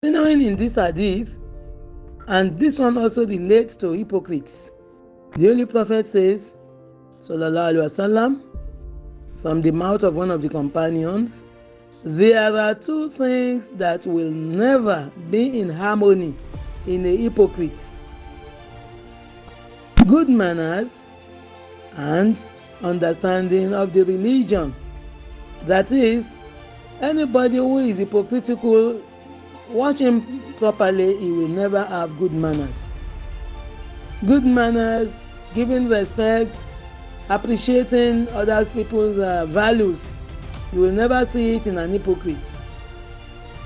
Continuing in this hadith, and this one also relates to hypocrites. The Holy Prophet says, Sallallahu Alaihi Wasallam, from the mouth of one of the companions, there are two things that will never be in harmony in a hypocrite: good manners and understanding of the religion. That is, anybody who is hypocritical, watch him properly, he will never have good manners. Good manners, giving respect, appreciating other people's values, you will never see it in an hypocrite.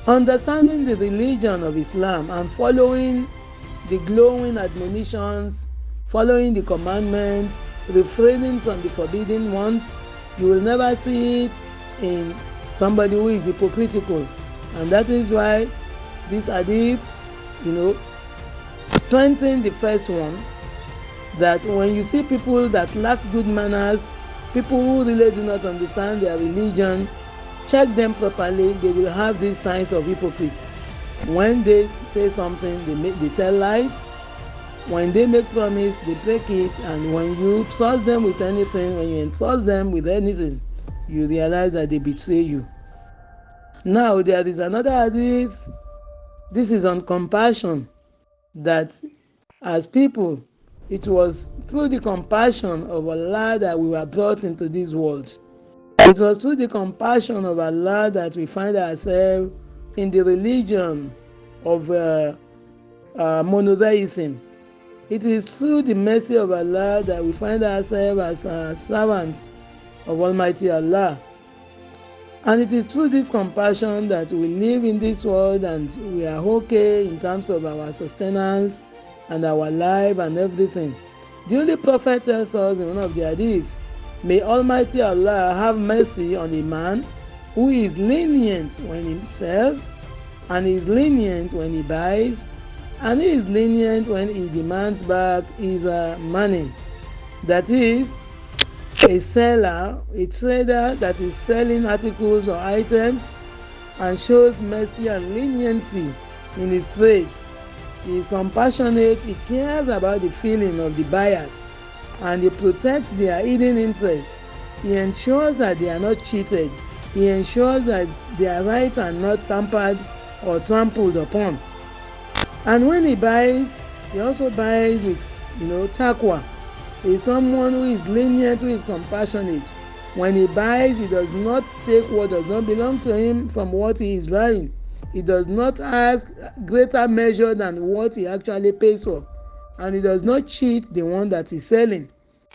Understanding the religion of Islam and following the glowing admonitions, following the commandments, refraining from the forbidden ones, you will never see it in somebody who is hypocritical. And that is why this hadith, strengthen the first one, that when you see people that lack good manners, people who really do not understand their religion, check them properly. They will have these signs of hypocrites. When they say something, they tell lies. When they make promise, they break it. And when you trust them with anything, when you entrust them with anything, you realize that they betray you. Now there is another hadith. This is on compassion, that as people, it was through the compassion of Allah that we were brought into this world. It was through the compassion of Allah that we find ourselves in the religion of monotheism. It is through the mercy of Allah that we find ourselves as servants of Almighty Allah. And it is through this compassion that we live in this world and we are okay in terms of our sustenance and our life and everything. The Holy Prophet tells us in one of the hadith, may Almighty Allah have mercy on a man who is lenient when he sells, and is lenient when he buys, and he is lenient when he demands back his money. That is, a seller, a trader that is selling articles or items and shows mercy and leniency in his trade. He is compassionate, he cares about the feeling of the buyers, and he protects their hidden interest. He ensures that they are not cheated. He ensures that their rights are not tampered or trampled upon. And when he buys, he also buys with, taqwa. He is someone who is lenient, who is compassionate. When he buys, he does not take what does not belong to him from what he is buying. He does not ask greater measure than what he actually pays for. And he does not cheat the one that is selling.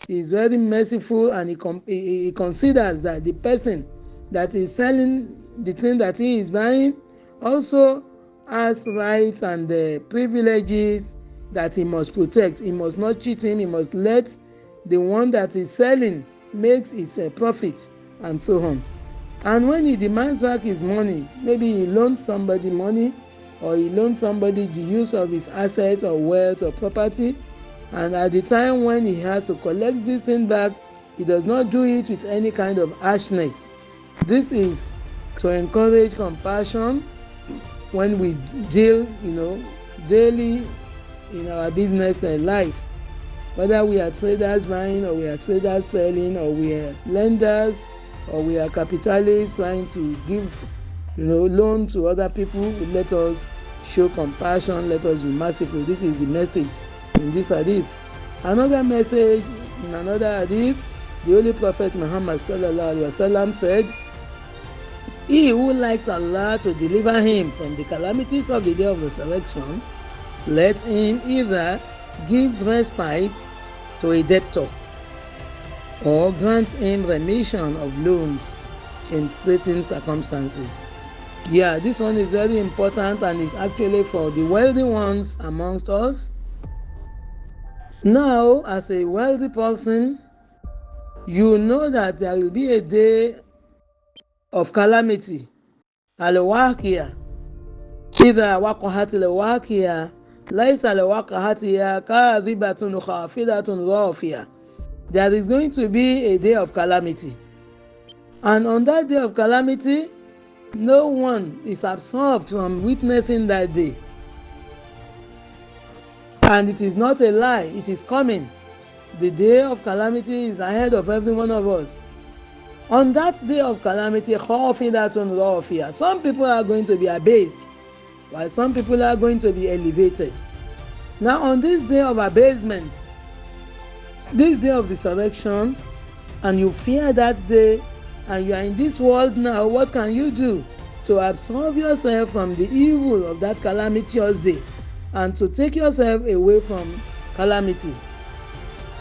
He is very merciful, and he considers that the person that is selling the thing that he is buying also has rights and privileges that he must protect. He must not cheat him. He must let the one that is selling makes his profit, and so on. And when he demands back his money, maybe he loans somebody money, or he loans somebody the use of his assets or wealth or property, and at the time when he has to collect this thing back, he does not do it with any kind of harshness. This is to encourage compassion when we deal, daily in our business and life. Whether we are traders buying, or we are traders selling, or we are lenders, or we are capitalists trying to give, loan to other people, let us show compassion, let us be merciful. This is the message in this hadith. Another message in another hadith, the Holy Prophet Muhammad sallallahu alaihi wasallam said, he who likes Allah to deliver him from the calamities of the day of resurrection, let him either give respite to a debtor or grant him remission of loans in straitened circumstances. Yeah, this one is very important and is actually for the wealthy ones amongst us. Now, as a wealthy person, you know that there will be a day of calamity. Al-Waqiya. إذا وقعت الواقعة ليس لوقعتها كاذبة خافضة رافعة. There is going to be a day of calamity. And on that day of calamity, No one is absolved from witnessing that day. And it is not a lie, it is coming. The day of calamity is ahead of every one of us. On that day of calamity, some people are going to be abased, while some people are going to be elevated. Now, on this day of abasement, this day of resurrection, and you fear that day, and you are in this world now, what can you do to absolve yourself from the evil of that calamitous day and to take yourself away from calamity?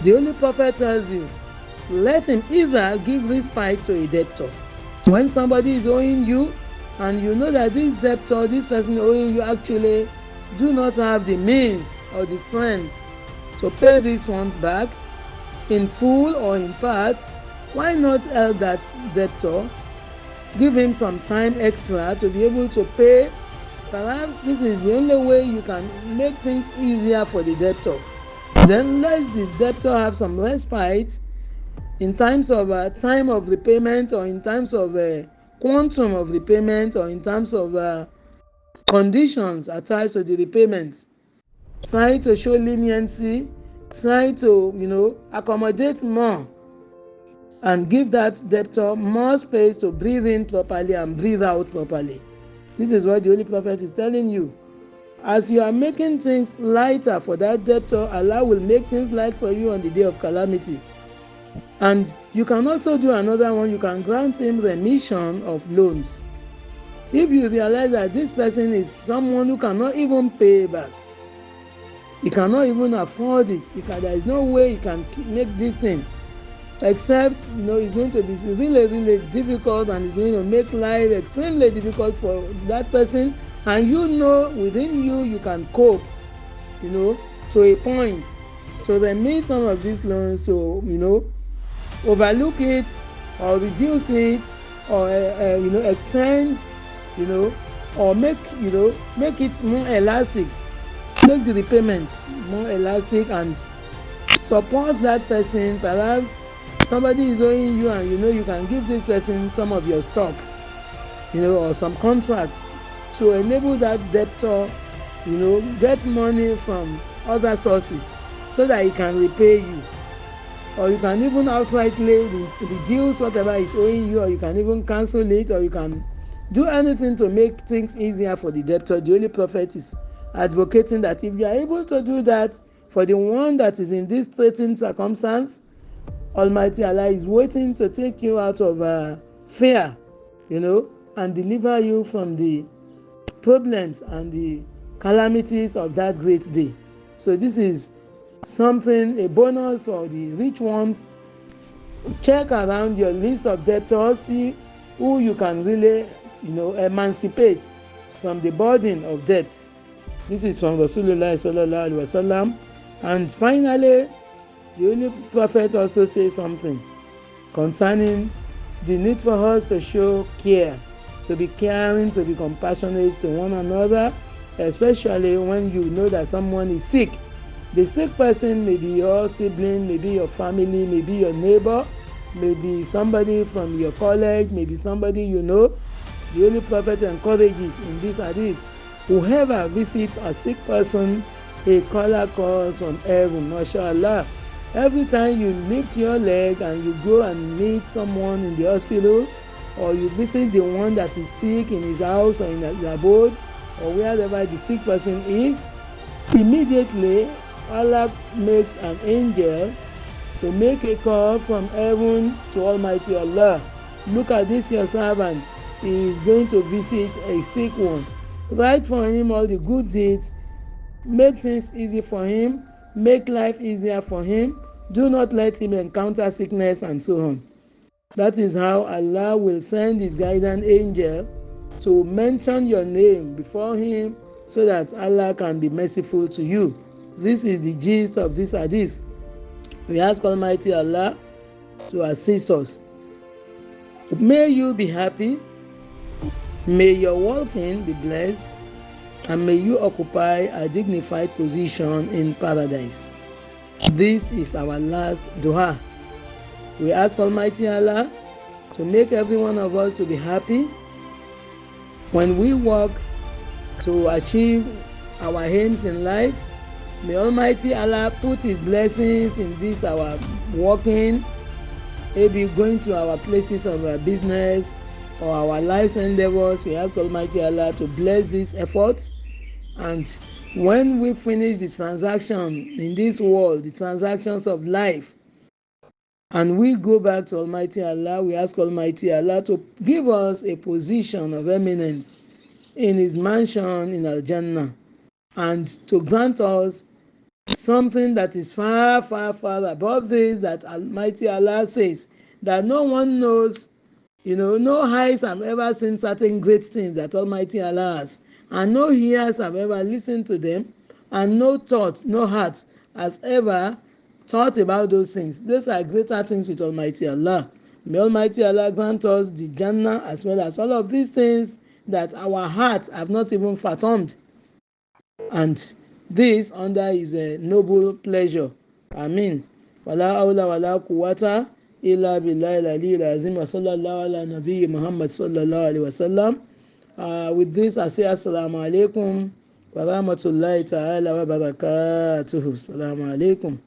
The Holy Prophet tells you, let him either give respite to a debtor. When somebody is owing you and you know that this debtor, this person owing you actually do not have the means or the strength to pay these funds back in full or in part, why not help that debtor? Give him some time extra to be able to pay. Perhaps this is the only way you can make things easier for the debtor. Then let the debtor have some respite in terms of time of repayment, or in terms of quantum of repayment, or in terms of conditions attached to the repayment. Try to show leniency, try to accommodate more, and give that debtor more space to breathe in properly and breathe out properly. This is what the Holy Prophet is telling you. As you are making things lighter for that debtor, Allah will make things light for you on the day of calamity. And you can also do another one. You can grant him remission of loans. If you realize that this person is someone who cannot even pay back, he cannot even afford it, there is no way he can make this thing, except it's going to be really, really difficult, and it's going to make life extremely difficult for that person, and within you can cope to a point to remit some of these loans, to overlook it or reduce it, or extend, or make it more elastic, make the repayment more elastic, and support that person. Perhaps somebody is owing you, and you can give this person some of your stock, or some contracts to enable that debtor get money from other sources so that he can repay you. Or you can even outrightly reduce whatever is owing you, or you can even cancel it, or you can do anything to make things easier for the debtor. The Holy Prophet is advocating that if you are able to do that for the one that is in this threatened circumstance, Almighty Allah is waiting to take you out of fear, and deliver you from the problems and the calamities of that great day. So this is a bonus for the rich ones. Check around your list of debtors, see who you can really emancipate from the burden of debt. This is from Rasulullah sallallahu alaihi wasallam. And finally, the Holy Prophet also says something concerning the need for us to show care, to be caring, to be compassionate to one another, especially when you know that someone is sick. The sick person may be your sibling, maybe your family, maybe your neighbor, maybe somebody from your college, maybe somebody you know. The Holy Prophet encourages in this hadith, whoever visits a sick person, a caller calls from heaven. MashaAllah. Every time you lift your leg and you go and meet someone in the hospital, or you visit the one that is sick in his house or in his abode, or wherever the sick person is, immediately Allah makes an angel to make a call from heaven to Almighty Allah. Look at this, your servant. He is going to visit a sick one. Write for him all the good deeds. Make things easy for him. Make life easier for him. Do not let him encounter sickness, and so on. That is how Allah will send his guidance angel to mention your name before him, so that Allah can be merciful to you. This is the gist of this hadith. We ask Almighty Allah to assist us. May you be happy, may your walking be blessed, and may you occupy a dignified position in paradise. This is our last dua. We ask Almighty Allah to make every one of us to be happy, when we work to achieve our aims in life. May Almighty Allah put His blessings in this our working, maybe going to our places of our business or our life's endeavors. We ask Almighty Allah to bless these efforts, and when we finish the transaction in this world, the transactions of life, and we go back to Almighty Allah, we ask Almighty Allah to give us a position of eminence in His mansion in Al-Jannah, and to grant us something that is far, far, far above this, that Almighty Allah says that no one knows, no eyes have ever seen certain great things that Almighty Allah has, and no ears have ever listened to them, and no thought, no heart has ever thought about those things. Those are greater things with Almighty Allah. May Almighty Allah grant us the Jannah as well as all of these things that our hearts have not even fathomed, and this under His noble pleasure. Amen. Wala hawla wala quwwata illa billahi al-aliyyil azim wa sallallahu ala nabiyyi Muhammad sallallahu alaihi wasallam. With this, I say assalamu alaikum wa rahmatullahi ta'ala wa barakatuhu. Assalamu alaikum.